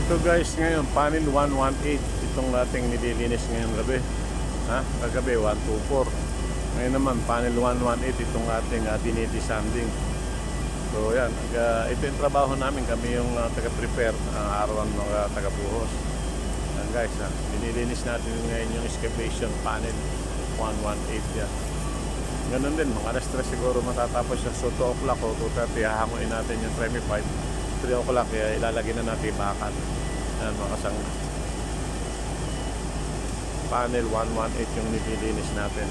Ito guys ngayon, panel 118. Itong ating nililinis ngayong gabi. Kagabi 124. Ngayon naman, panel 118. Itong ating dinidisanding. So yan, ito yung trabaho namin. Kami yung taga-prepare, arawan mga taga-buhos. Yan guys, nililinis natin ngayon yung excavation panel 118 yan. Ganun din, mga alas 3 siguro matatapos siya. So 2 o'clock o 2:30, hahanguin natin yung 25. 3 o'clock, kaya ilalagay na natin bakal. Ayan mga kasang panel 118 yung nililinis natin.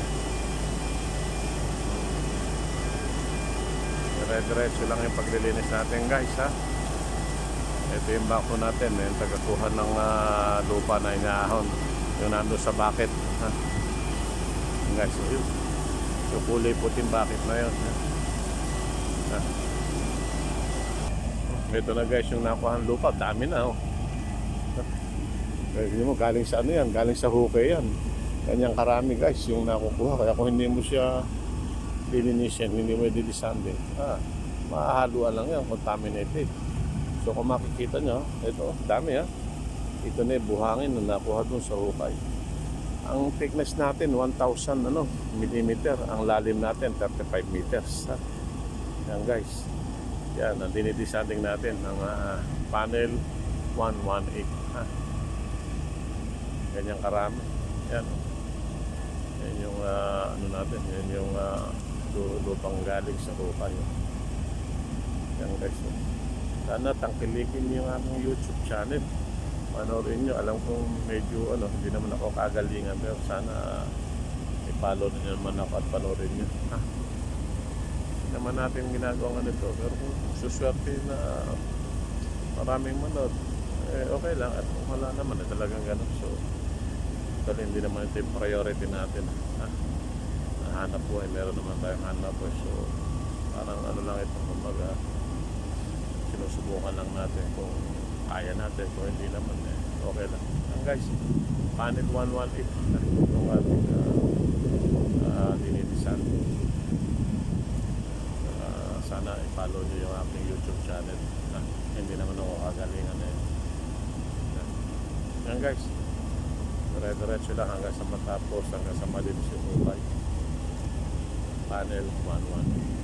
Dire-diretso lang yung paglilinis natin guys ha. Ito yung bako natin, yung tagakuha ng lupa na inahon, yung nando sa bucket ha. Guys, yung kulay puting bucket na yun ha. Ito na guys yung nakuha ng lupa, dami na oh. Hindi mo galing sa ano yan, galing sa hukay yan. Kanyang karami guys yung nakukuha. Kaya kung hindi mo siya lilinisin, hindi mo i-disande, mahahaluan lang yan, contaminated. So kung makikita nyo, ito, dami ha. Ito na yung buhangin na nakuha dun sa hukay. Ang thickness natin 1,000 millimeter, ang lalim natin 35 meters ha. Yan guys. Yan, ang dinidisanding natin ng panel 118 ha. Ganyan karami. Yan. Yan yung ano natin, yan yung lupang galing sa hukay. Yan guys. Sana tangkilikin niyo yung aming YouTube channel. Panoorin nyo. Alam kong medyo hindi naman ako kagalingan, pero sana i-follow niyo naman ako at panoorin nyo. Hindi naman natin ginagawang ito, pero kung suswerte na maraming manood, okay lang. At kung wala naman, talagang ganun. So dahil hindi naman ito yung priority natin hanap buhay, meron naman tayong hanap buhay. So parang lang ito, kumbaga sinusubukan lang natin kung kaya natin, kung hindi naman okay lang. Ang guys, panel 118 itong ating dinidisan. Sana i-follow nyo yung aking YouTube channel. Hindi naman ako kagalingan yan guys. Dire-diretso lang hanggang sa matapos, hanggang sa malinis yung hukay. Panel 118.